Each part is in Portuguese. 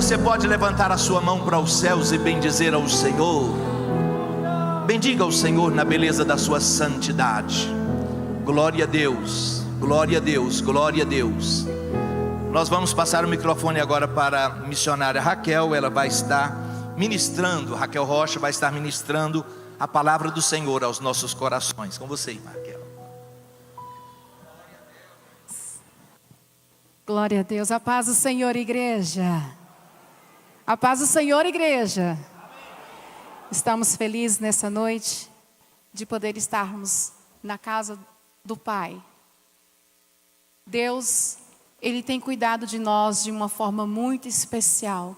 você pode levantar a sua mão para os céus e bendizer ao Senhor. Bendiga ao Senhor na beleza da sua santidade. Glória a Deus, glória a Deus, glória a Deus. Nós vamos passar o microfone agora para a missionária Raquel. Ela vai estar ministrando, Raquel Rocha vai estar ministrando a palavra do Senhor aos nossos corações. Com você, irmã Raquel. Glória a Deus. A paz do Senhor, igreja. A paz do Senhor, igreja. Estamos felizes nessa noite de poder estarmos na casa do Pai. Deus, Ele tem cuidado de nós de uma forma muito especial.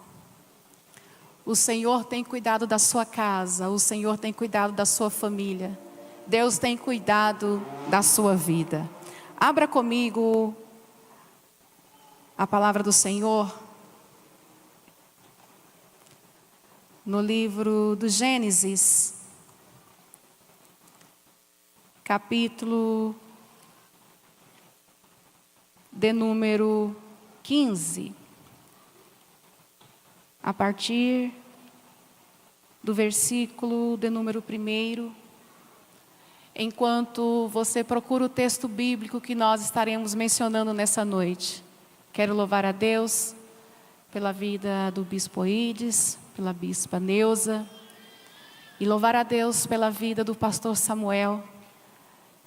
O Senhor tem cuidado da sua casa, o Senhor tem cuidado da sua família. Deus tem cuidado da sua vida. Abra comigo a palavra do Senhor no livro do Gênesis, capítulo de número 15, a partir do versículo de número 1. Enquanto você procura o texto bíblico que nós estaremos mencionando nessa noite, quero louvar a Deus pela vida do bispo Ides, pela bispa Neuza, e louvar a Deus pela vida do pastor Samuel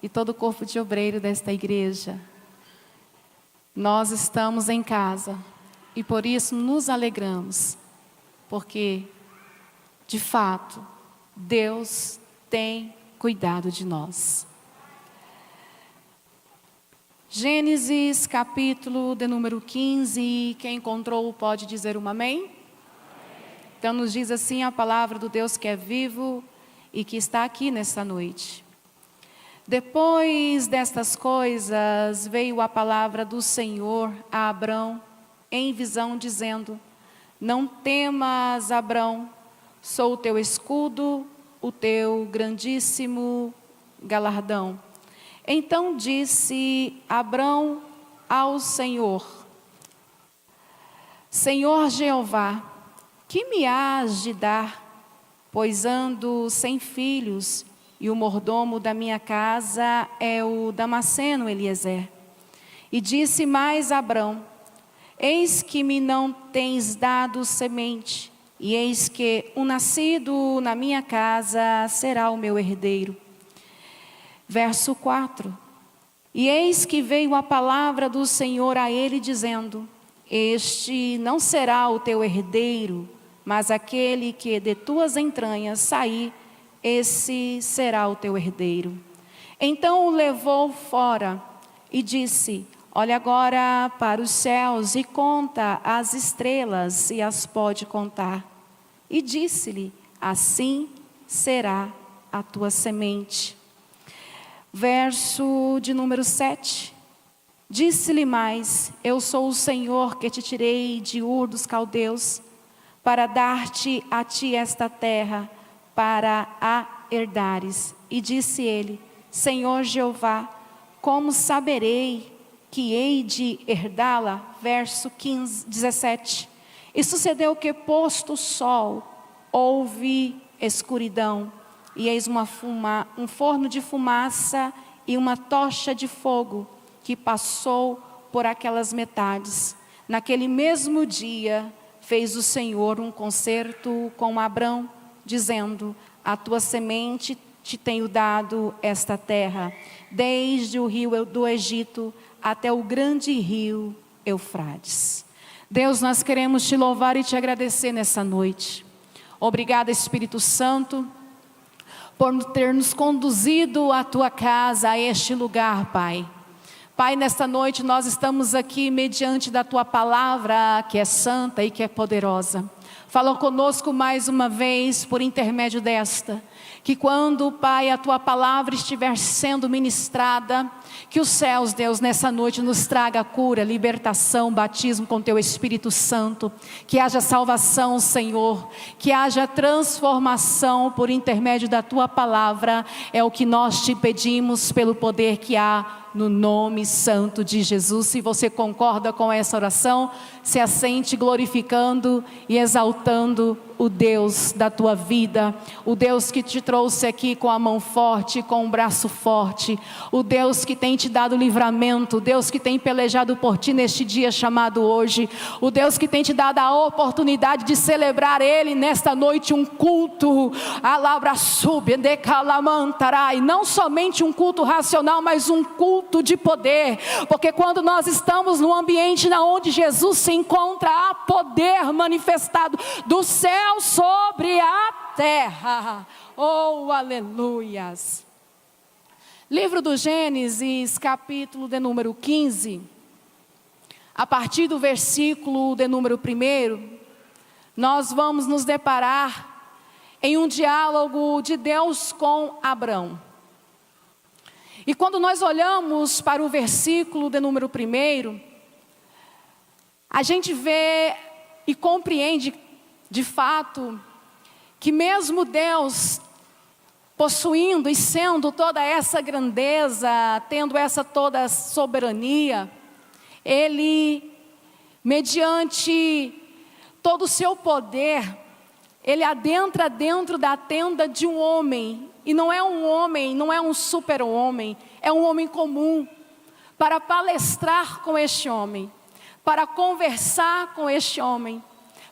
e todo o corpo de obreiro desta igreja. Nós estamos em casa e por isso nos alegramos, porque de fato Deus tem cuidado de nós. Gênesis capítulo de número 15, quem encontrou pode dizer um amém? Então nos diz assim a palavra do Deus que é vivo e que está aqui nesta noite. Depois destas coisas veio a palavra do Senhor a Abrão em visão dizendo: não temas, Abrão, sou o teu escudo, o teu grandíssimo galardão. Então disse Abrão ao Senhor: Senhor Jeová, que me hás de dar, pois ando sem filhos, e o mordomo da minha casa é o Damasceno Eliezer. E disse mais Abrão: eis que me não tens dado semente, e eis que o nascido na minha casa será o meu herdeiro. Verso 4. E eis que veio a palavra do Senhor a ele dizendo: este não será o teu herdeiro, mas aquele que de tuas entranhas sair, esse será o teu herdeiro. Então o levou fora e disse: olha agora para os céus e conta as estrelas, se as pode contar. E disse-lhe: assim será a tua semente. Verso de número 7. Disse-lhe mais: eu sou o Senhor que te tirei de Ur dos Caldeus, para dar-te a ti esta terra, para a herdares. E disse ele: Senhor Jeová, como saberei que hei de herdá-la? Verso 17. E sucedeu que, posto o sol, houve escuridão, e eis um forno de fumaça e uma tocha de fogo, que passou por aquelas metades. Naquele mesmo dia, fez o Senhor um concerto com Abrão, dizendo: a tua semente te tenho dado esta terra, desde o rio do Egito até o grande rio Eufrates. Deus, nós queremos te louvar e te agradecer nessa noite. Obrigada, Espírito Santo, por ter nos conduzido à tua casa, a este lugar, Pai. Pai, nesta noite nós estamos aqui mediante da tua palavra, que é santa e que é poderosa. Fala conosco mais uma vez por intermédio desta, que quando, Pai, a tua palavra estiver sendo ministrada, Que os céus, Deus, nessa noite nos traga cura, libertação, batismo com Teu Espírito Santo. Que haja salvação, Senhor. Que haja transformação por intermédio da Tua palavra. É o que nós Te pedimos pelo poder que há no nome santo de Jesus. Se você concorda com essa oração, se assente glorificando e exaltando o Deus da tua vida, o Deus que te trouxe aqui com a mão forte, com o braço forte, o Deus que tem te dado livramento, o Deus que tem pelejado por ti neste dia chamado hoje, o Deus que tem te dado a oportunidade de celebrar Ele nesta noite, um culto, e não somente um culto racional, mas um culto de poder, porque quando nós estamos num ambiente onde Jesus se encontra, há poder manifestado do céu sobre a terra. Oh, aleluias. Livro do Gênesis, capítulo de número 15, a partir do versículo de número 1, nós vamos nos deparar em um diálogo de Deus com Abrão. E quando nós olhamos para o versículo de número 1, a gente vê e compreende de fato que mesmo Deus possuindo e sendo toda essa grandeza, tendo essa toda soberania, Ele, mediante todo o seu poder, Ele adentra dentro da tenda de um homem, e não é um homem, não é um super-homem, é um homem comum, para palestrar com este homem, para conversar com este homem,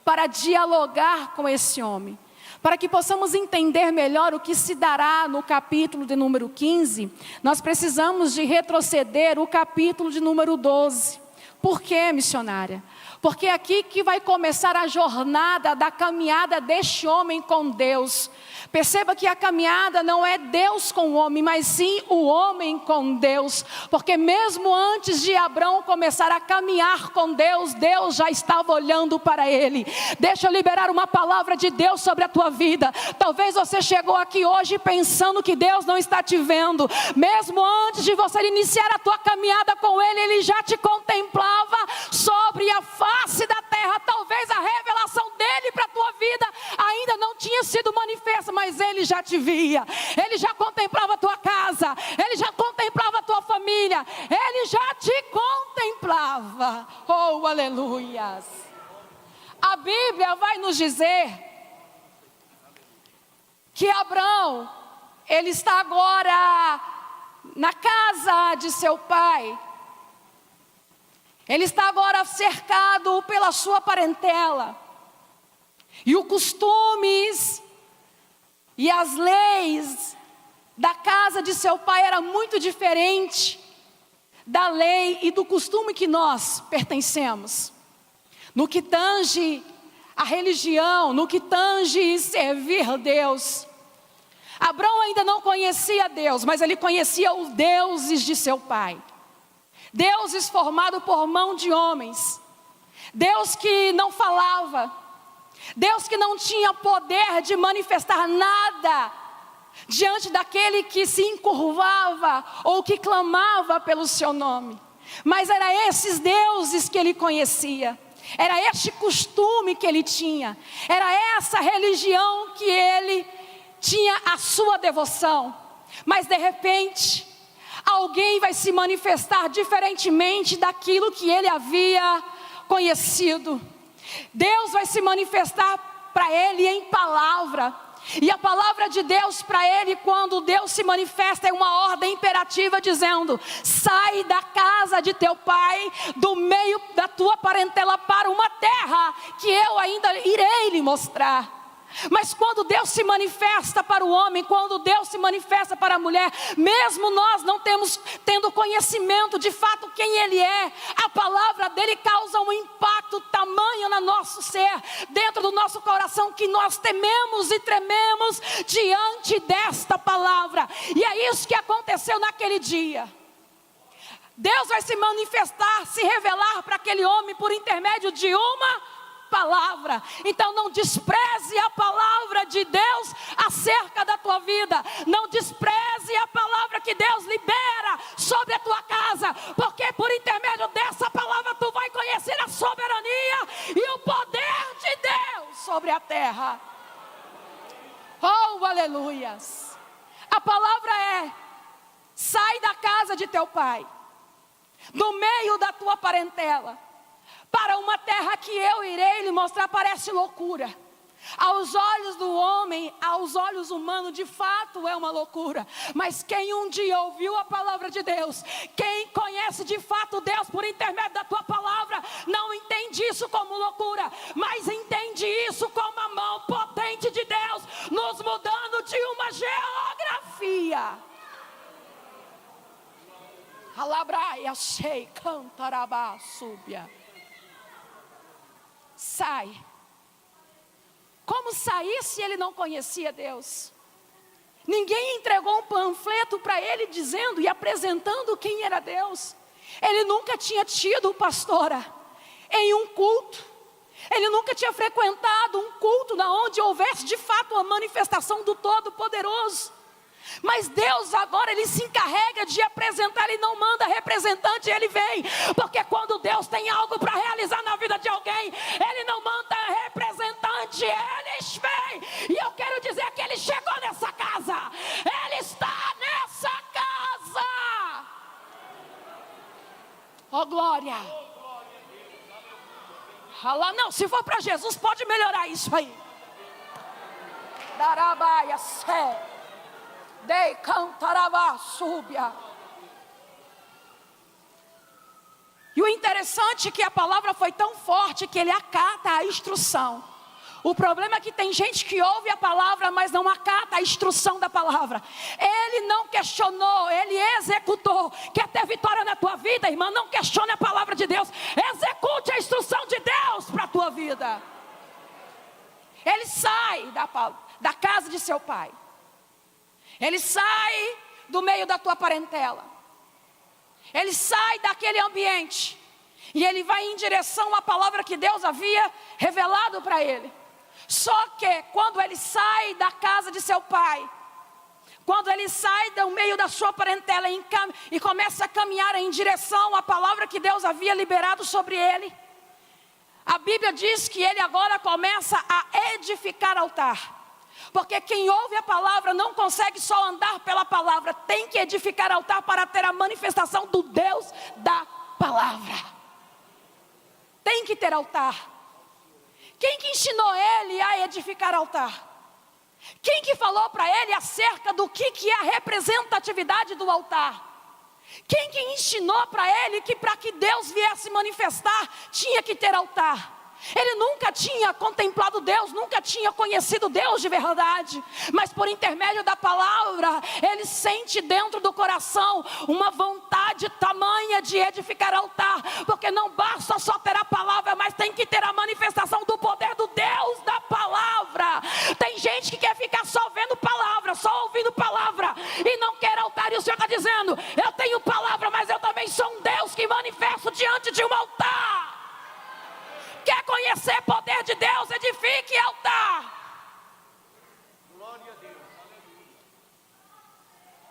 para dialogar com esse homem. Para que possamos entender melhor o que se dará no capítulo de número 15, nós precisamos de retroceder o capítulo de número 12. Por quê, missionária? Porque é aqui que vai começar a jornada da caminhada deste homem com Deus. Perceba que a caminhada não é Deus com o homem, mas sim o homem com Deus. Porque mesmo antes de Abrão começar a caminhar com Deus, Deus já estava olhando para ele. Deixa eu liberar uma palavra de Deus sobre a tua vida. Talvez você chegou aqui hoje pensando que Deus não está te vendo. Mesmo antes de você iniciar a tua caminhada com Ele, Ele já te contemplava sobre a face da terra. Talvez a revelação dele para a tua vida ainda não tinha sido manifesta, mas Ele já te via, Ele já contemplava a tua casa, Ele já contemplava a tua família, Ele já te contemplava. Oh, aleluias. A Bíblia vai nos dizer que Abrão, ele está agora na casa de seu pai. Ele está agora cercado pela sua parentela. E os costumes e as leis da casa de seu pai era muito diferente da lei e do costume que nós pertencemos. No que tange a religião, no que tange servir a Deus. Abrão ainda não conhecia Deus, mas ele conhecia os deuses de seu pai. Deuses formados por mão de homens. Deus que não falava. Deus que não tinha poder de manifestar nada diante daquele que se encurvava ou que clamava pelo seu nome. Mas era esses deuses que ele conhecia. Era este costume que ele tinha. Era essa religião que ele tinha a sua devoção. Mas de repente, alguém vai se manifestar diferentemente daquilo que ele havia conhecido. Deus vai se manifestar para ele em palavra. E a palavra de Deus para ele, quando Deus se manifesta, é uma ordem imperativa dizendo: sai da casa de teu pai, do meio da tua parentela, para uma terra que eu ainda irei lhe mostrar. Mas quando Deus se manifesta para o homem, quando Deus se manifesta para a mulher, mesmo nós não tendo conhecimento de fato quem Ele é, a palavra dele causa um impacto tamanho no nosso ser, dentro do nosso coração, que nós tememos e trememos diante desta palavra. E é isso que aconteceu naquele dia. Deus vai se manifestar, se revelar para aquele homem por intermédio de uma palavra. Então não despreze a palavra de Deus acerca da tua vida. Não despreze a palavra que Deus libera sobre a tua casa, porque por intermédio dessa palavra tu vai conhecer a soberania e o poder de Deus sobre a terra. Oh, aleluias. A palavra é: sai da casa de teu pai, do meio da tua parentela, para uma terra que eu irei lhe mostrar. Parece loucura. Aos olhos do homem, aos olhos humanos, de fato é uma loucura. Mas quem um dia ouviu a palavra de Deus, quem conhece de fato Deus por intermédio da tua palavra, não entende isso como loucura, mas entende isso como a mão potente de Deus, nos mudando de uma geografia. Alabraia, sei, cantarabá, súbia. Sai. Como sair se ele não conhecia Deus? Ninguém entregou um panfleto para ele dizendo e apresentando quem era Deus. Ele nunca tinha tido pastora em um culto. Ele nunca tinha frequentado um culto onde houvesse de fato a manifestação do Todo-Poderoso. Mas Deus agora, Ele se encarrega de apresentar. Ele não manda representante, Ele vem. Porque quando Deus tem algo para realizar na vida de alguém, Ele não manda representante, eles vêm. E eu quero dizer que Ele chegou nessa casa. Ele está nessa casa. Oh, glória. Não, se for para Jesus, pode melhorar isso aí. Darabaia, sé. Dei cantarabá, súbia. E o interessante é que a palavra foi tão forte que ele acata a instrução. O problema é que tem gente que ouve a palavra, mas não acata a instrução da palavra. Ele não questionou, ele executou. Quer ter vitória na tua vida, irmã? Não questione a palavra de Deus. Execute a instrução de Deus para a tua vida. Ele sai da casa de seu pai. Ele sai do meio da tua parentela. Ele sai daquele ambiente. E ele vai em direção à palavra que Deus havia revelado para ele. Só que quando ele sai da casa de seu pai, quando ele sai do meio da sua parentela e começa a caminhar em direção à palavra que Deus havia liberado sobre ele, a Bíblia diz que ele agora começa a edificar altar. Porque quem ouve a palavra não consegue só andar pela palavra, tem que edificar altar para ter a manifestação do Deus da palavra. Tem que ter altar. Quem que ensinou ele a edificar altar? Quem que falou para ele acerca do que é a representatividade do altar? Quem que ensinou para ele que para que Deus viesse manifestar, tinha que ter altar? Ele nunca tinha contemplado Deus, nunca tinha conhecido Deus de verdade. Mas por intermédio da palavra, ele sente dentro do coração uma vontade tamanha de edificar altar. Porque não basta só ter a palavra, mas tem que ter a manifestação do poder do Deus da palavra. Tem gente que quer ficar só vendo palavra, só ouvindo palavra, e não quer altar. E o Senhor está dizendo: eu tenho palavra, mas eu também sou um Deus que manifesto diante de um altar. Quer conhecer o poder de Deus? Edifique altar. Glória a Deus.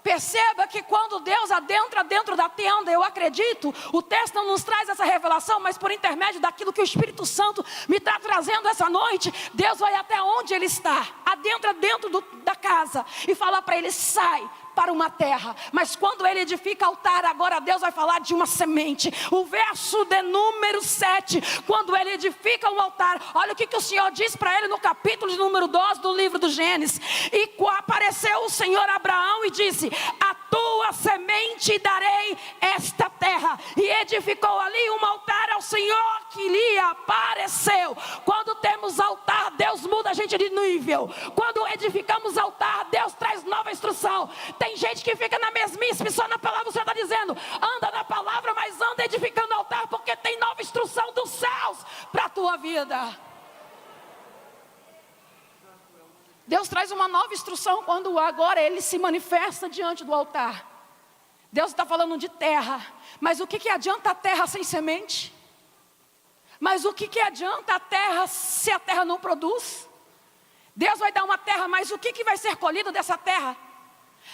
Perceba que quando Deus adentra dentro da tenda, eu acredito, o texto não nos traz essa revelação, mas por intermédio daquilo que o Espírito Santo me está trazendo essa noite, Deus vai até onde Ele está, adentra dentro da casa e fala para ele: sai para uma terra. Mas quando ele edifica altar, agora Deus vai falar de uma semente. O verso de número 7, quando ele edifica um altar, olha o que o Senhor diz para ele no capítulo de número 12 do livro do Gênesis. E apareceu o Senhor a Abraão e disse: a tua semente darei esta terra. E edificou ali um altar ao Senhor que lhe apareceu. Quando temos altar, Deus muda a gente de nível. Quando edificamos altar, Deus traz nova instrução. Tem gente que fica na mesmice, só na palavra. O Senhor está dizendo: anda na palavra, mas anda edificando altar, porque tem nova instrução dos céus para a tua vida. Deus traz uma nova instrução quando agora Ele se manifesta diante do altar. Deus está falando de terra, mas o que adianta a terra sem semente? Mas o que adianta a terra se a terra não produz? Deus vai dar uma terra, mas o que vai ser colhido dessa terra?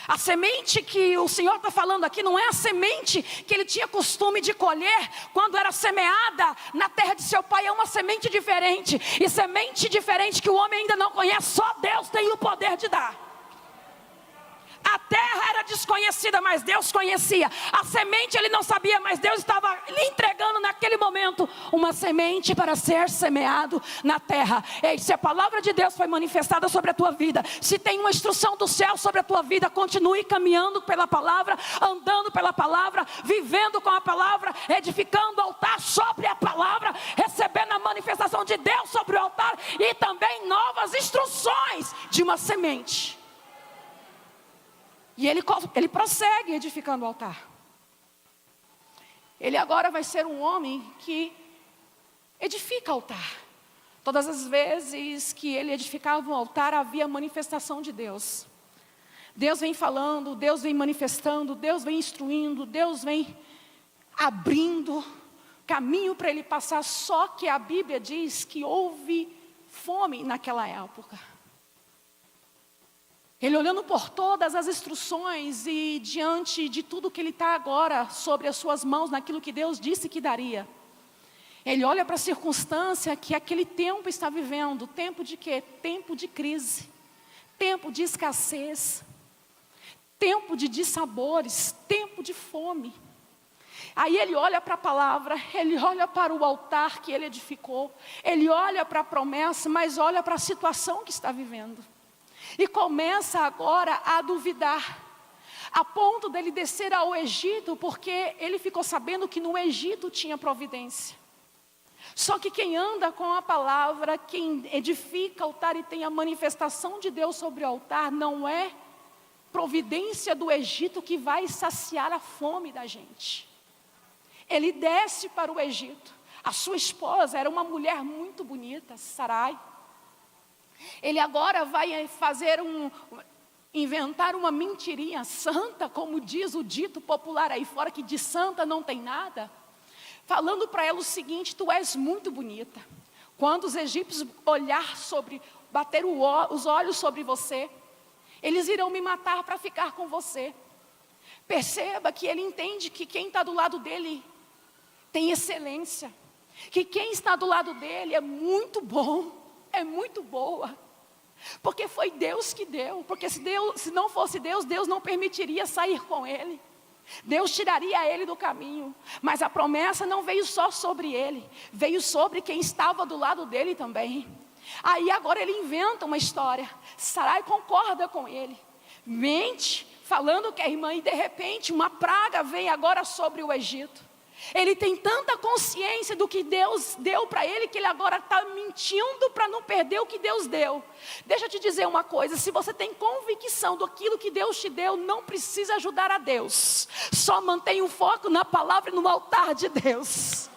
A semente que o Senhor está falando aqui não é a semente que ele tinha costume de colher quando era semeada na terra de seu pai. É uma semente diferente. E semente diferente que o homem ainda não conhece, só Deus tem o poder de dar. A terra era desconhecida, mas Deus conhecia. A semente ele não sabia, mas Deus estava lhe entregando naquele momento uma semente para ser semeado na terra. Ei, se a palavra de Deus foi manifestada sobre a tua vida, se tem uma instrução do céu sobre a tua vida, continue caminhando pela palavra, andando pela palavra, vivendo com a palavra, edificando o altar sobre a palavra, recebendo a manifestação de Deus sobre o altar e também novas instruções de uma semente. E ele prossegue edificando o altar. Ele agora vai ser um homem que edifica o altar. Todas as vezes que ele edificava o altar, havia manifestação de Deus. Deus vem falando, Deus vem manifestando, Deus vem instruindo, Deus vem abrindo caminho para ele passar. Só que a Bíblia diz que houve fome naquela época. Ele olhando por todas as instruções e diante de tudo que ele está agora sobre as suas mãos, naquilo que Deus disse que daria. Ele olha para a circunstância que aquele tempo está vivendo. Tempo de quê? Tempo de crise. Tempo de escassez. Tempo de dissabores. Tempo de fome. Aí ele olha para a palavra, ele olha para o altar que ele edificou. Ele olha para a promessa, mas olha para a situação que está vivendo. E começa agora a duvidar, a ponto dele descer ao Egito, porque ele ficou sabendo que no Egito tinha providência. Só que quem anda com a palavra, quem edifica o altar e tem a manifestação de Deus sobre o altar, não é providência do Egito que vai saciar a fome da gente. Ele desce para o Egito. A sua esposa era uma mulher muito bonita, Sarai. Ele agora vai inventar uma mentirinha santa, como diz o dito popular aí fora, que de santa não tem nada. Falando para ela o seguinte: tu és muito bonita. Quando os egípcios bater os olhos sobre você, eles irão me matar para ficar com você. Perceba que ele entende que quem está do lado dele tem excelência. Que quem está do lado dele é muito bom. É muito boa, porque foi Deus que deu, porque se não fosse Deus, Deus não permitiria sair com ele, Deus tiraria ele do caminho, mas a promessa não veio só sobre ele, veio sobre quem estava do lado dele também. Aí agora ele inventa uma história, Sarai concorda com ele, mente, falando que é irmã, e de repente uma praga vem agora sobre o Egito. Ele tem tanta consciência do que Deus deu para ele, que ele agora está mentindo para não perder o que Deus deu. Deixa eu te dizer uma coisa: se você tem convicção daquilo que Deus te deu, não precisa ajudar a Deus. Só mantenha o foco na palavra e no altar de Deus.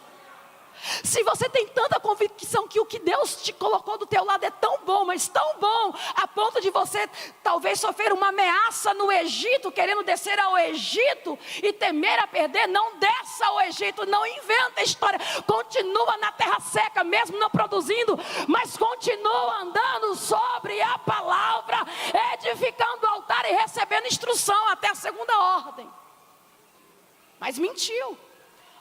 Se você tem tanta convicção que o que Deus te colocou do teu lado é tão bom, mas tão bom, a ponto de você talvez sofrer uma ameaça no Egito, querendo descer ao Egito e temer a perder, não desça ao Egito, não inventa história, continua na terra seca, mesmo não produzindo, mas continua andando sobre a palavra, edificando o altar e recebendo instrução até a segunda ordem. Mas mentiu.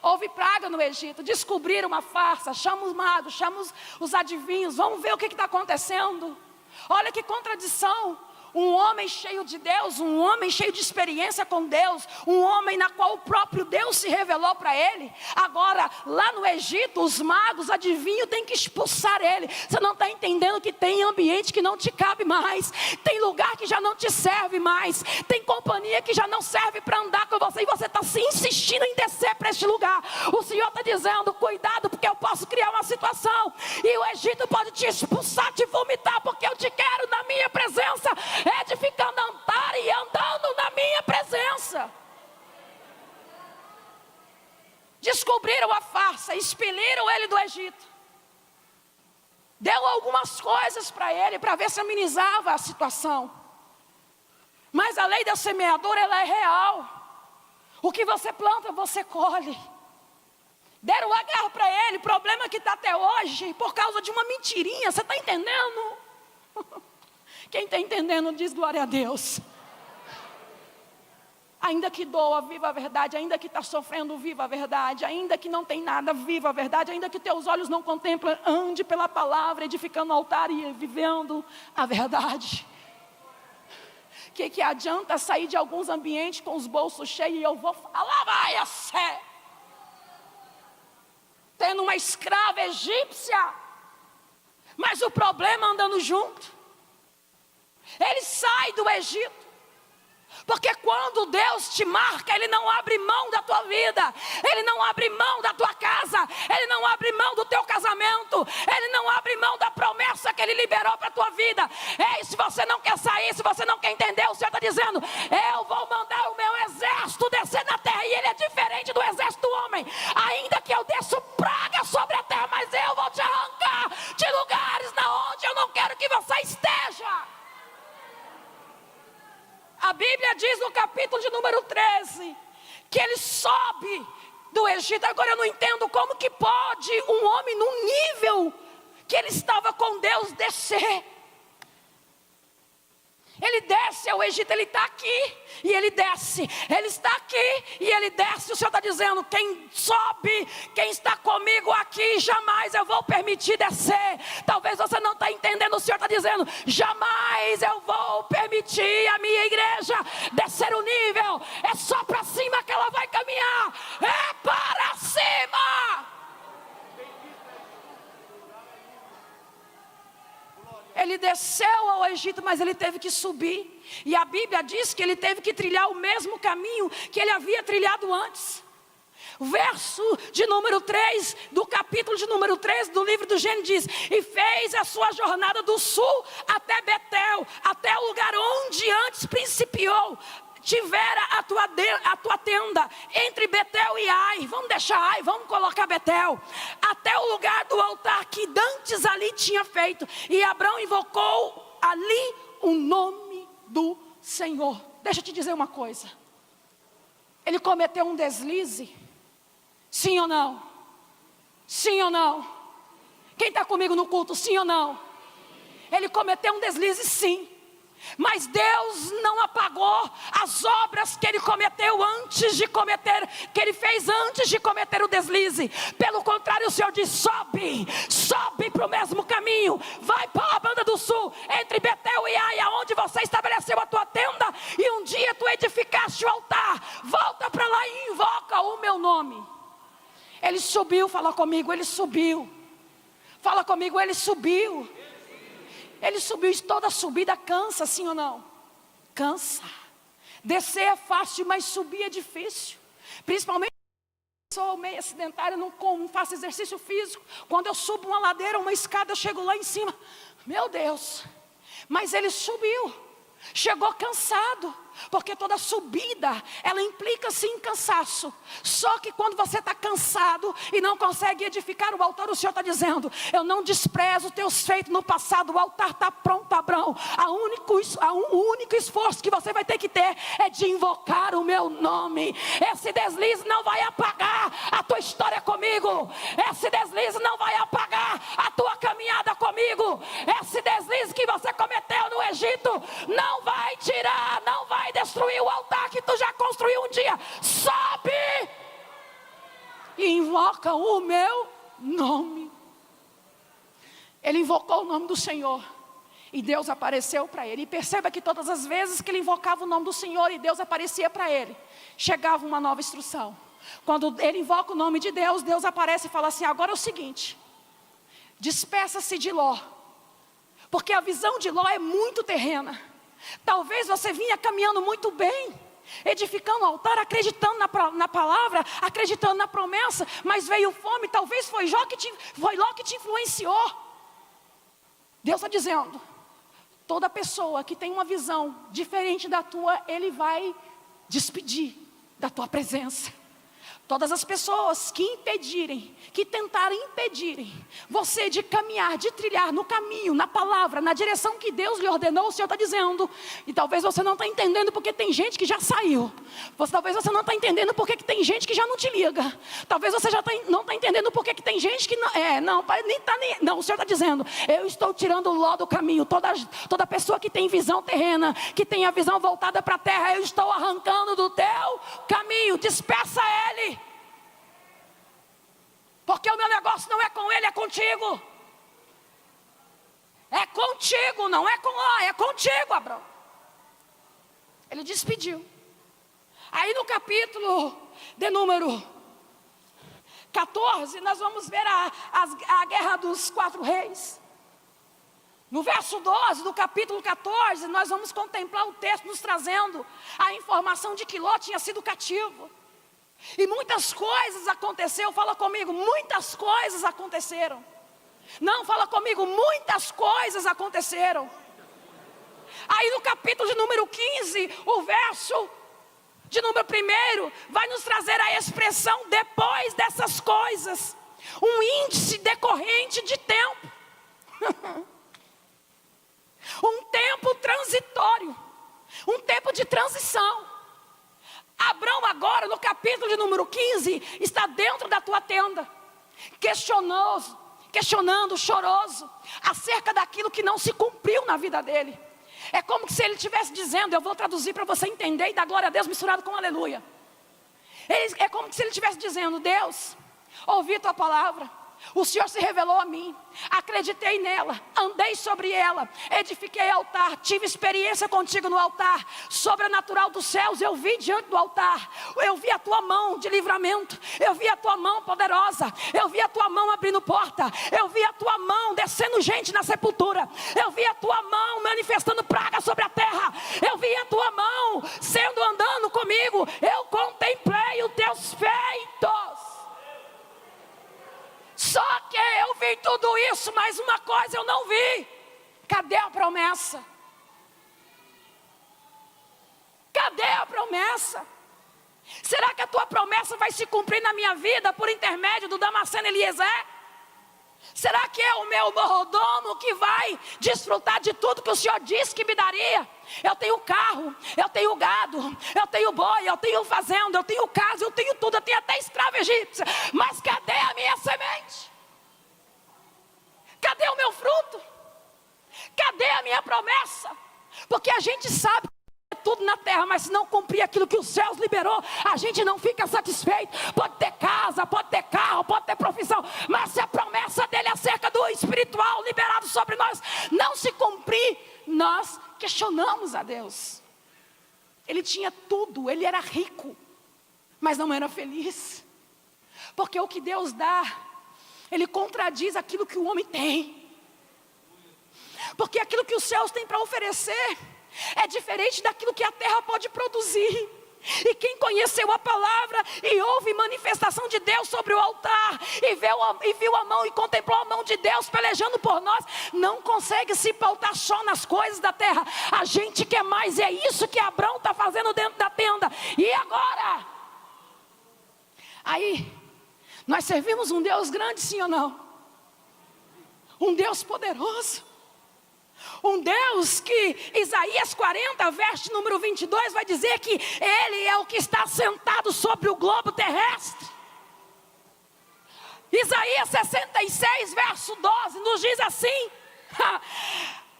Houve praga no Egito, descobriram uma farsa, chama os magos, chama os adivinhos, vamos ver o que está acontecendo. Olha que contradição, um homem cheio de Deus, um homem cheio de experiência com Deus, um homem na qual o próprio Deus se revelou para ele. Agora, lá no Egito, os magos, adivinhos, têm que expulsar ele. Você não está entendendo que tem ambiente que não te cabe mais, tem lugar que já não te serve mais, tem companhia que já não serve para andar com você, e você está se insistindo em descer para este lugar. O Senhor está dizendo: cuidado, porque eu posso criar uma situação, e o Egito pode te expulsar, te vomitar, porque eu te quero na minha presença, edificando altar e andando na minha presença. Descobriram a farsa, expeliram ele do Egito. Deu algumas coisas para ele, para ver se amenizava a situação. Mas a lei da semeadora, ela é real. O que você planta, você colhe. Deram a guerra para ele, problema que está até hoje, por causa de uma mentirinha, você está entendendo? Quem está entendendo diz glória a Deus. Ainda que doa, viva a verdade. Ainda que está sofrendo, viva a verdade. Ainda que não tem nada, viva a verdade. Ainda que teus olhos não contemplam, ande pela palavra, edificando o altar e vivendo a verdade. Que adianta sair de alguns ambientes com os bolsos cheios e eu vou falar, vai a sé. Tendo uma escrava egípcia, mas o problema andando junto. Ele sai do Egito. Porque quando Deus te marca, Ele não abre mão da tua vida, Ele não abre mão da tua casa, Ele não abre mão do teu casamento, Ele não abre mão da promessa que Ele liberou para a tua vida. Ei, se você não quer sair, se você não quer entender, o Senhor está dizendo, eu vou mandar o meu exército descer na terra, e Ele é diferente do exército do homem. Ainda que eu desço praga sobre a terra, mas eu vou te arrancar de lugares na onde eu não quero que você esteja. A Bíblia diz no capítulo de número 13, que ele sobe do Egito. Agora eu não entendo como que pode um homem num nível que ele estava com Deus descer. Ele desce ao Egito, ele está aqui e ele desce. Ele está aqui e ele desce. O Senhor está dizendo, quem sobe, quem está comigo aqui, jamais eu vou permitir descer. Talvez você não está entendendo, o Senhor está dizendo, jamais eu vou permitir a minha igreja descer o nível. É só para cima que ela vai caminhar. É para cima. Ele desceu ao Egito, mas ele teve que subir. E a Bíblia diz que ele teve que trilhar o mesmo caminho que ele havia trilhado antes. O verso de número 3, do capítulo de número 3 do livro do Gênesis diz, e fez a sua jornada do sul até Betel, até o lugar onde antes principiou. Tivera a tua tenda entre Betel e Ai. Vamos deixar Ai, vamos colocar Betel. Até o lugar do altar que dantes ali tinha feito. E Abrão invocou ali o nome do Senhor. Deixa eu te dizer uma coisa. Ele cometeu um deslize? Sim ou não? Sim ou não? Quem está comigo no culto, sim ou não? Ele cometeu um deslize, sim. Mas Deus não apagou as obras que ele cometeu antes de cometer, que ele fez antes de cometer o deslize. Pelo contrário, o Senhor diz, sobe para o mesmo caminho, vai para a banda do sul, entre Betel e Ai, onde você estabeleceu a tua tenda, e um dia tu edificaste o altar, volta para lá e invoca o meu nome. Ele subiu, fala comigo, ele subiu. Fala comigo, ele subiu. Ele subiu, e toda subida cansa, sim ou não? Cansa. Descer é fácil, mas subir é difícil. Principalmente eu sou meio sedentária, não faço exercício físico. Quando eu subo uma ladeira, uma escada, eu chego lá em cima. Meu Deus. Mas ele subiu. Chegou cansado. Porque toda subida, ela implica sim em cansaço. Só que quando você está cansado e não consegue edificar o altar, o Senhor está dizendo, eu não desprezo os teus feitos no passado. O altar está pronto, Abrão. O único esforço que você vai ter que ter é de invocar o meu nome. Esse deslize não vai apagar a tua história comigo. Esse deslize não vai apagar a tua caminhada comigo. Esse deslize que você cometeu no Egito não vai tirar, não vai destruir o altar que tu já construiu um dia. Sobe e invoca o meu nome. Ele invocou o nome do Senhor e Deus apareceu para ele. E perceba que todas as vezes que ele invocava o nome do Senhor e Deus aparecia para ele, chegava uma nova instrução. Quando ele invoca o nome de Deus, Deus aparece e fala assim, agora é o seguinte, despeça-se de Ló, porque a visão de Ló é muito terrena. Talvez você vinha caminhando muito bem, edificando o altar, acreditando na palavra, acreditando na promessa, mas veio fome. Talvez foi Ló que te influenciou. Deus está dizendo, toda pessoa que tem uma visão diferente da tua, Ele vai despedir da tua presença. Todas as pessoas que tentarem impedirem você de caminhar, de trilhar no caminho, na palavra, na direção que Deus lhe ordenou, o Senhor está dizendo. E talvez você não está entendendo porque tem gente que já saiu. Talvez você não está entendendo porque que tem gente que já não te liga. Talvez você não está entendendo porque que tem gente que não, o Senhor está dizendo, eu estou tirando o ló do caminho. Toda pessoa que tem visão terrena, que tem a visão voltada para a terra, eu estou arrancando do teu caminho. Despeça ele. Porque o meu negócio não é com ele, é contigo. É contigo, não é com Ló, é contigo, Abraão. Ele despediu. Aí no capítulo de número 14, nós vamos ver a guerra dos 4 reis. No verso 12 do capítulo 14, nós vamos contemplar o texto nos trazendo a informação de que Ló tinha sido cativo. E muitas coisas aconteceram. Fala comigo, muitas coisas aconteceram. Não, fala comigo, muitas coisas aconteceram. Aí no capítulo de número 15, o verso de número 1 vai nos trazer a expressão depois dessas coisas. Um índice decorrente de tempo. Um tempo transitório. Um tempo de transição. Abrão agora, no capítulo de número 15, está dentro da tua tenda, questionando, choroso, acerca daquilo que não se cumpriu na vida dele. É como se ele estivesse dizendo, eu vou traduzir para você entender e dar glória a Deus misturado com aleluia. É como se ele estivesse dizendo, Deus, ouvi tua palavra. O Senhor se revelou a mim, acreditei nela, andei sobre ela, edifiquei altar, tive experiência contigo no altar, sobrenatural dos céus, eu vi diante do altar, eu vi a tua mão de livramento, eu vi a tua mão poderosa, eu vi a tua mão abrindo porta, eu vi a tua mão descendo gente na sepultura, eu vi a tua mão manifestando praga sobre a terra, eu vi a tua mão andando comigo, eu contemplei os teus feitos. Só que eu vi tudo isso, mas uma coisa eu não vi. Cadê a promessa? Cadê a promessa? Será que a tua promessa vai se cumprir na minha vida por intermédio do Damasceno Eliezer? Será que é o meu mordomo que vai desfrutar de tudo que o Senhor disse que me daria? Eu tenho carro, eu tenho gado, eu tenho boi, eu tenho fazenda, eu tenho casa, eu tenho tudo, eu tenho até escravo egípcio. Mas cadê a minha semente? Cadê o meu fruto? Cadê a minha promessa? Porque a gente sabe tudo na terra, mas se não cumprir aquilo que os céus liberou, a gente não fica satisfeito. Pode ter casa, pode ter carro, pode ter profissão, mas se a promessa dele acerca do espiritual liberado sobre nós não se cumprir, nós questionamos a Deus. Ele tinha tudo, ele era rico, mas não era feliz, porque o que Deus dá, ele contradiz aquilo que o homem tem, porque aquilo que os céus têm para oferecer é diferente daquilo que a terra pode produzir. E quem conheceu a palavra e ouve manifestação de Deus sobre o altar, e viu a mão e contemplou a mão de Deus pelejando por nós, não consegue se pautar só nas coisas da terra. A gente quer mais, é isso que Abrão está fazendo dentro da tenda. E agora? Aí, nós servimos um Deus grande, sim ou não? Um Deus poderoso. Um Deus que Isaías 40, verso número 22, vai dizer que Ele é o que está sentado sobre o globo terrestre. Isaías 66, verso 12, nos diz assim: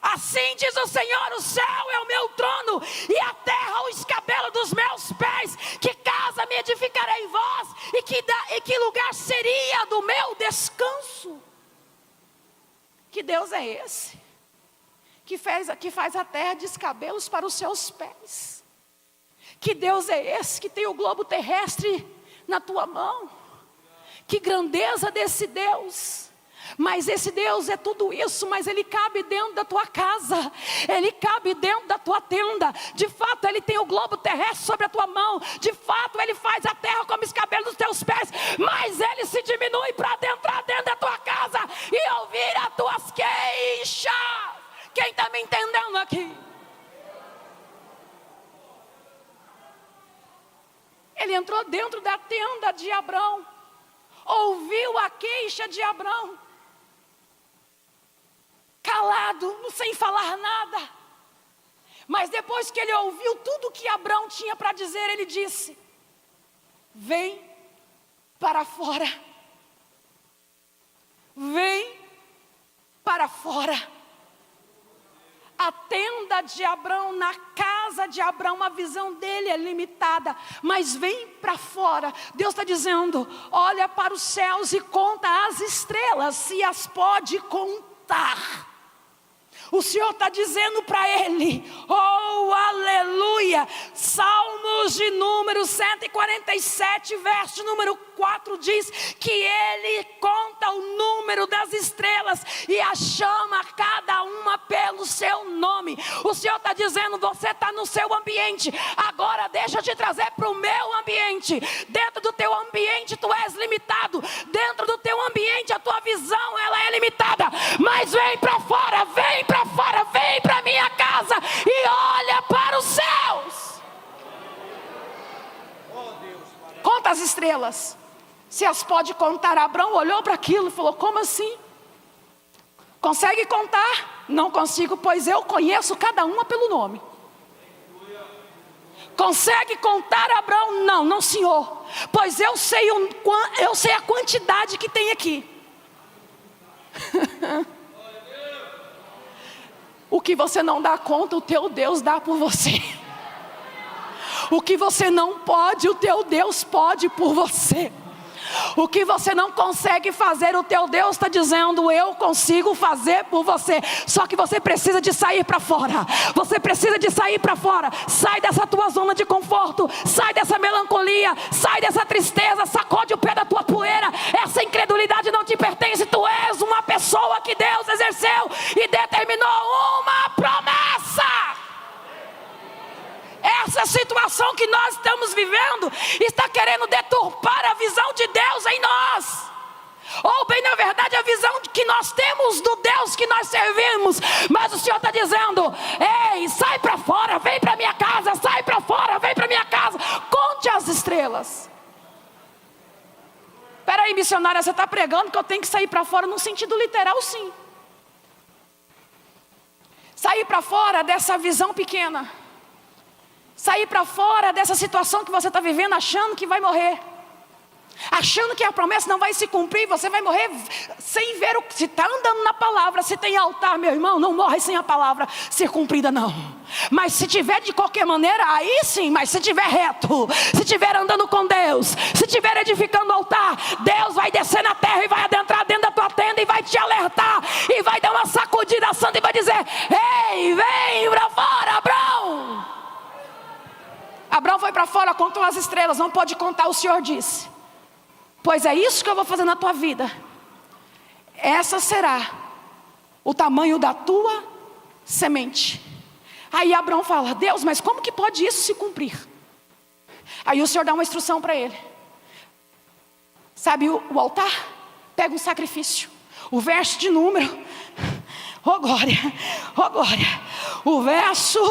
assim diz o Senhor, o céu é o meu trono, e a terra o escabelo dos meus pés. Que casa me edificarei em vós, e que lugar seria do meu descanso? Que Deus é esse? Que faz a terra de escabelos para os seus pés. Que Deus é esse que tem o globo terrestre na tua mão? Que grandeza desse Deus! Mas esse Deus é tudo isso, mas Ele cabe dentro da tua casa, Ele cabe dentro da tua tenda. De fato Ele tem o globo terrestre sobre a tua mão, de fato Ele faz a terra como escabelo dos teus pés, mas Ele se diminui para adentrar dentro da tua casa e ouvir as tuas queixas. Quem está me entendendo aqui? Ele entrou dentro da tenda de Abrão, ouviu a queixa de Abrão, calado, sem falar nada. Mas depois que ele ouviu tudo que Abrão tinha para dizer, ele disse: vem para fora. Vem para fora. A tenda de Abrão, na casa de Abrão, a visão dele é limitada, mas vem para fora. Deus está dizendo: olha para os céus e conta as estrelas, se as pode contar. O Senhor está dizendo para ele: oh, aleluia. Salmos de número 147, verso número 4 diz que ele conta o número das estrelas e a chama cada uma pelo seu nome. O Senhor está dizendo: você está no seu ambiente, agora deixa eu te trazer para o meu ambiente. Dentro do teu ambiente tu és limitado, dentro do teu ambiente a tua visão ela é limitada, mas vem para fora, vem para fora, vem para minha casa e olha para os céus. Conta as estrelas, se as pode contar. Abrão olhou para aquilo e falou: como assim? Consegue contar? Não consigo, pois eu conheço cada uma pelo nome. Consegue contar, Abrão? Não, não senhor, pois eu sei a quantidade que tem aqui. O que você não dá conta, o teu Deus dá por você. O que você não pode, o teu Deus pode por você. O que você não consegue fazer, o teu Deus está dizendo: eu consigo fazer por você. Só que você precisa de sair para fora. Você precisa de sair para fora. Sai dessa tua zona de conforto. Sai dessa melancolia. Sai dessa tristeza. Sacode o pé da tua poeira. Essa incredulidade não te pertence. Tu és uma pessoa que Deus exerceu e determinou uma promessa. Essa situação que nós estamos vivendo está querendo deturpar a visão de Deus em nós. Ou bem, na verdade, a visão que nós temos do Deus que nós servimos. Mas o Senhor está dizendo: ei, sai para fora, vem para minha casa. Sai para fora, vem para minha casa. Conte as estrelas. Espera aí, missionária, você está pregando que eu tenho que sair para fora? No sentido literal, sim. Sair para fora dessa visão pequena. Sair para fora dessa situação que você está vivendo, achando que vai morrer, achando que a promessa não vai se cumprir. Você vai morrer sem ver se está andando na palavra. Se tem altar, meu irmão, não morre sem a palavra ser cumprida, não. Mas se tiver de qualquer maneira, aí sim. Mas se tiver reto, se tiver andando com Deus, se tiver edificando o altar, Deus vai descer na terra e vai adentrar dentro da tua tenda e vai te alertar e vai dar uma sacudida santa e vai dizer: ei, vem para fora, Abrão. Abrão foi para fora, contou as estrelas. Não pode contar, o Senhor disse: pois é isso que eu vou fazer na tua vida. Essa será o tamanho da tua semente. Aí Abrão fala: Deus, mas como que pode isso se cumprir? Aí o Senhor dá uma instrução para ele. Sabe o altar? Pega um sacrifício. O verso de número, oh glória, oh glória. O verso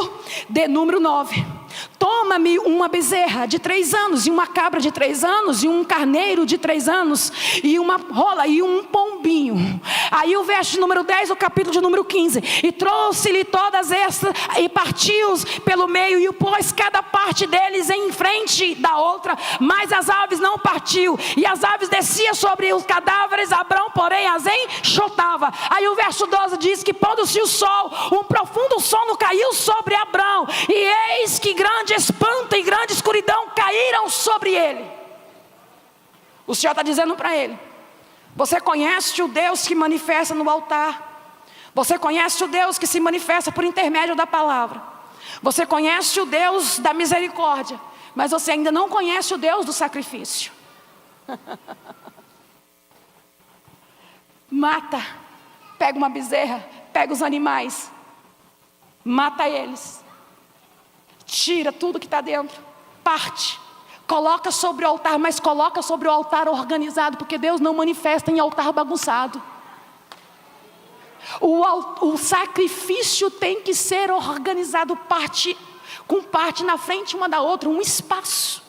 de número 9. Toma-me uma bezerra de 3 anos, e uma cabra de 3 anos, e um carneiro de 3 anos, e uma rola, e um pombinho. Aí o verso número 10, o capítulo de número 15. E trouxe-lhe todas estas, e partiu-os pelo meio, e pôs cada parte deles em frente da outra, mas as aves não partiu. E as aves desciam sobre os cadáveres, Abrão, porém, as enxotava. Aí o verso 12 diz que, pondo-se o sol, um profundo sono caiu sobre Abrão, e eis que grande espanto e grande escuridão caíram sobre ele. O Senhor está dizendo para ele: você conhece o Deus que manifesta no altar. Você conhece o Deus que se manifesta por intermédio da palavra. Você conhece o Deus da misericórdia, mas você ainda não conhece o Deus do sacrifício. Mata, pega uma bezerra, pega os animais, mata eles, tira tudo que está dentro, parte, coloca sobre o altar, mas coloca sobre o altar organizado, porque Deus não manifesta em altar bagunçado. O sacrifício tem que ser organizado, parte com parte na frente uma da outra, um espaço.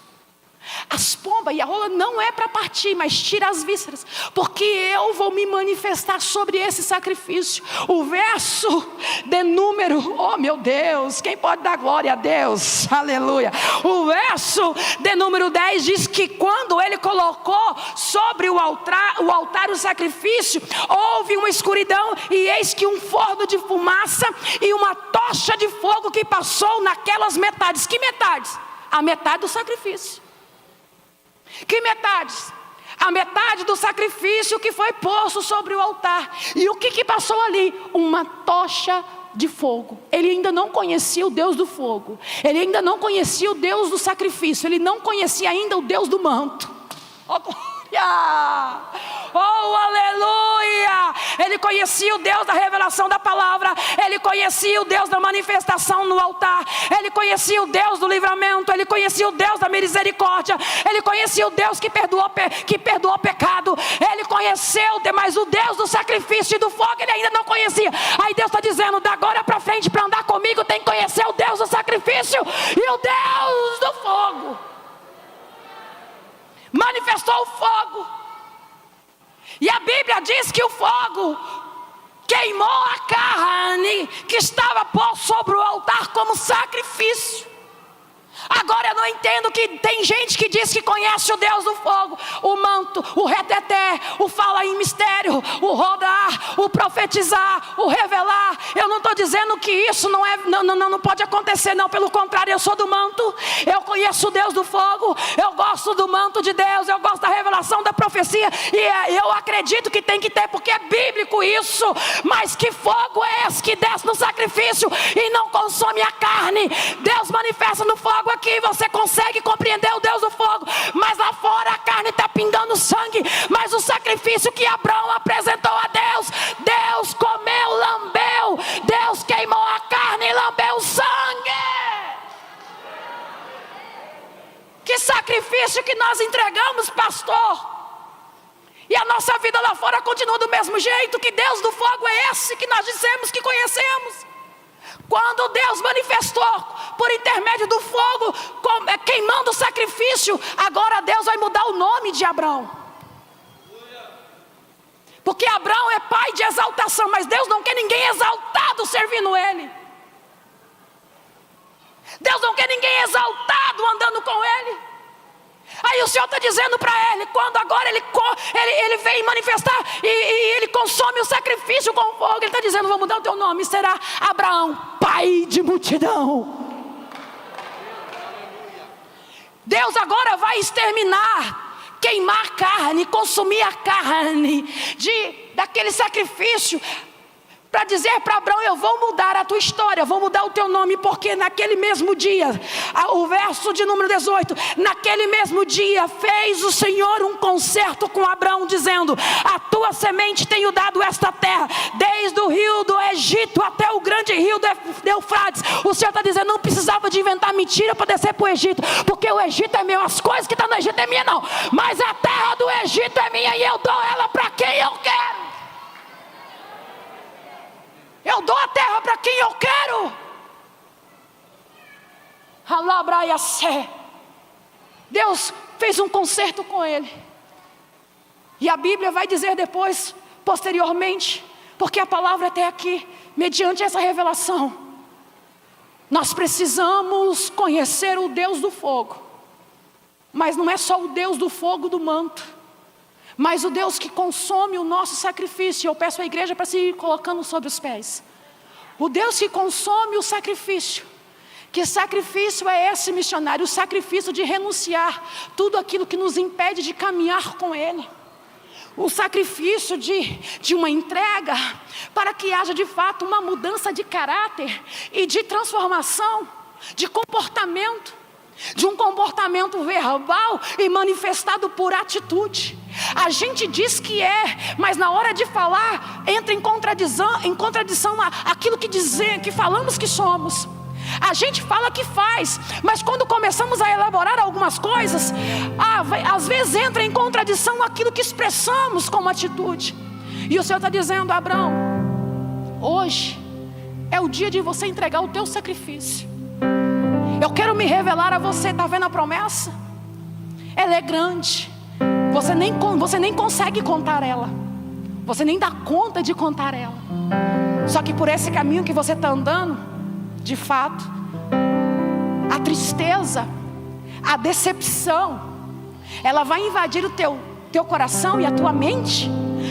As pombas e a rola não é para partir, mas tira as vísceras, porque eu vou me manifestar sobre esse sacrifício. O verso de número, oh meu Deus, quem pode dar glória a Deus? Aleluia. O verso de número 10 diz que quando ele colocou sobre o altar o sacrifício, houve uma escuridão, e eis que um forno de fumaça e uma tocha de fogo que passou naquelas metades. Que metades? A metade do sacrifício. Que metades? A metade do sacrifício que foi posto sobre o altar. E o que passou ali? Uma tocha de fogo. Ele ainda não conhecia o Deus do fogo. Ele ainda não conhecia o Deus do sacrifício. Ele não conhecia ainda o Deus do manto. Oh, glória! Oh, aleluia! Ele conhecia o Deus da revelação da palavra. Ele conhecia o Deus da manifestação no altar. Ele conhecia o Deus do livramento. Ele conhecia o Deus da misericórdia. Ele conhecia o Deus que perdoou o pecado. Ele conheceu, mas o Deus do sacrifício e do fogo ele ainda não conhecia. Aí Deus está dizendo: da agora para frente, para andar comigo, tem que conhecer o Deus do sacrifício e o Deus do fogo. Manifestou o fogo. E a Bíblia diz que o fogo queimou a carne que estava posta sobre o altar como sacrifício. Agora eu não entendo que tem gente que diz que conhece o Deus do fogo, o manto, o reteté, o falar em mistério, o rodar, o profetizar, o revelar. Eu não estou dizendo que isso não pode acontecer, não. Pelo contrário, eu sou do manto, eu conheço o Deus do fogo, eu gosto do manto de Deus, eu gosto da revelação da profecia, e eu acredito que tem que ter, porque é bíblico isso. Mas que fogo é esse que desce no sacrifício e não consome a carne? Deus manifesta no fogo. Aqui você consegue compreender o Deus do fogo, mas lá fora a carne está pingando sangue. Mas o sacrifício que Abraão apresentou a Deus, Deus comeu, lambeu, Deus queimou a carne e lambeu o sangue. Que sacrifício que nós entregamos, pastor? E a nossa vida lá fora continua do mesmo jeito. Que Deus do fogo é esse que nós dissemos que conhecemos? Quando Deus manifestou por intermédio do fogo, queimando o sacrifício, agora Deus vai mudar o nome de Abraão. Porque Abraão é pai de exaltação, mas Deus não quer ninguém exaltado servindo Ele. Deus não quer ninguém exaltado andando com Ele. Aí o Senhor está dizendo para ele, quando agora ele vem manifestar e ele consome o sacrifício com fogo, ele está dizendo: vou mudar o teu nome, será Abraão, pai de multidão. Deus agora vai exterminar, queimar carne, consumir a carne daquele sacrifício, para dizer para Abraão: eu vou mudar a tua história, vou mudar o teu nome, porque naquele mesmo dia, o verso de número 18, naquele mesmo dia fez o Senhor um concerto com Abraão, dizendo: a tua semente tenho dado esta terra, desde o rio do Egito até o grande rio do Eufrates. O Senhor está dizendo: não precisava de inventar mentira para descer para o Egito, porque o Egito é meu, as coisas que estão no Egito é minha não, mas a terra do Egito é minha e eu dou ela para quem eu quero. Eu dou a terra para quem eu quero. Alabraiassé. Deus fez um concerto com ele. E a Bíblia vai dizer depois, posteriormente, porque a palavra até aqui, mediante essa revelação, nós precisamos conhecer o Deus do fogo. Mas não é só o Deus do fogo do manto, mas o Deus que consome o nosso sacrifício. Eu peço à igreja para se ir colocando sobre os pés. O Deus que consome o sacrifício. Que sacrifício é esse, missionário? O sacrifício de renunciar tudo aquilo que nos impede de caminhar com Ele. O sacrifício de uma entrega, para que haja de fato uma mudança de caráter e de transformação, de comportamento. De um comportamento verbal e manifestado por atitude. A gente diz que é, mas na hora de falar entra em contradição aquilo que falamos que somos. A gente fala que faz, mas quando começamos a elaborar algumas coisas, às vezes entra em contradição aquilo que expressamos como atitude. E o Senhor está dizendo: Abraão, hoje é o dia de você entregar o teu sacrifício. Eu quero me revelar a você. Está vendo a promessa? Ela é grande. Você nem consegue contar ela. Você nem dá conta de contar ela. Só que por esse caminho que você está andando, de fato, a tristeza, a decepção, ela vai invadir o teu coração e a tua mente,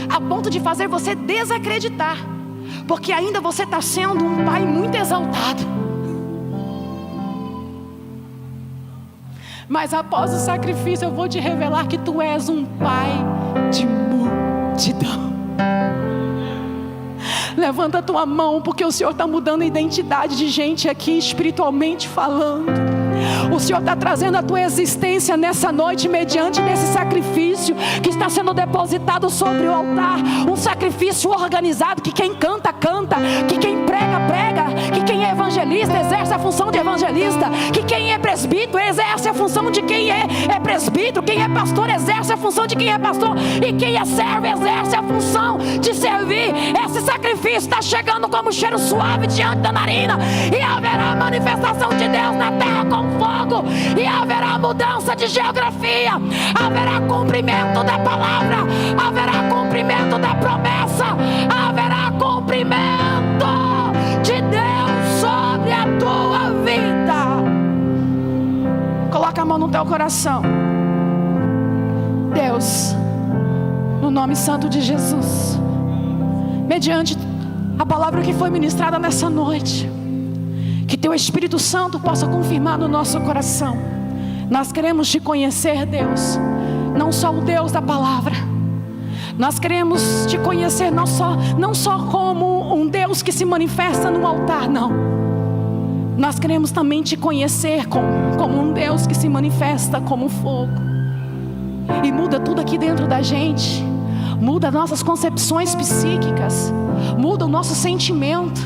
a ponto de fazer você desacreditar, porque ainda você está sendo um pai muito exaltado. Mas após o sacrifício eu vou te revelar que tu és um pai de multidão. Levanta a tua mão, porque o Senhor está mudando a identidade de gente aqui, espiritualmente falando. O Senhor está trazendo a tua existência nessa noite, mediante desse sacrifício que está sendo depositado sobre o altar. Um sacrifício organizado, que quem canta, canta, que quem prega, prega, que quem é evangelista, exerce a função de evangelista, que quem é presbítero, exerce a função de quem é presbítero, quem é pastor, exerce a função de quem é pastor, e quem é servo, exerce a função de servir. Esse sacrifício está chegando como cheiro suave diante da narina, e haverá manifestação de Deus na terra com fogo, e haverá mudança de geografia, haverá cumprimento da palavra, haverá cumprimento da promessa, haverá cumprimento de Deus sobre a tua vida. Coloca a mão no teu coração. Deus, no nome santo de Jesus, mediante a palavra que foi ministrada nessa noite, que teu Espírito Santo possa confirmar no nosso coração. Nós queremos te conhecer, Deus, não só o Deus da palavra. Nós queremos te conhecer não só como um Deus que se manifesta no altar, não. Nós queremos também te conhecer como um Deus que se manifesta como fogo. E muda tudo aqui dentro da gente. Muda nossas concepções psíquicas, muda o nosso sentimento,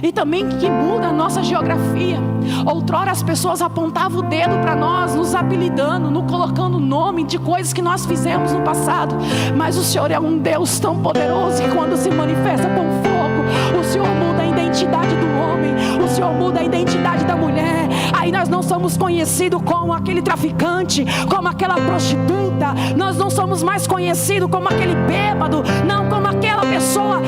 e também que muda a nossa geografia. Outrora as pessoas apontavam o dedo para nós, nos apelidando, nos colocando nome de coisas que nós fizemos no passado. Mas o Senhor é um Deus tão poderoso que quando se manifesta com fogo, o Senhor muda a identidade do homem, o Senhor muda a identidade da mulher. Aí nós não somos conhecidos como aquele traficante, como aquela prostituta. Nós não somos mais conhecidos como aquele bêbado, não como aquela pessoa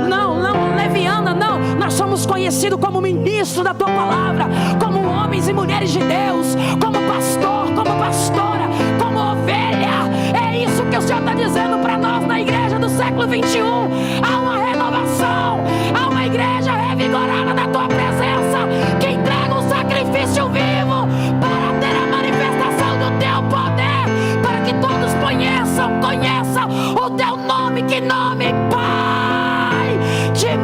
não leviana, não. Nós somos conhecidos como ministro da tua palavra, como homens e mulheres de Deus, como pastor, como pastora, como ovelha. É isso que o Senhor está dizendo para nós na igreja do século 21. Há uma renovação, há uma igreja revigorada na tua presença, que entrega um sacrifício vivo para ter a manifestação do teu poder, para que todos conheçam o teu nome. Que nome, Pai de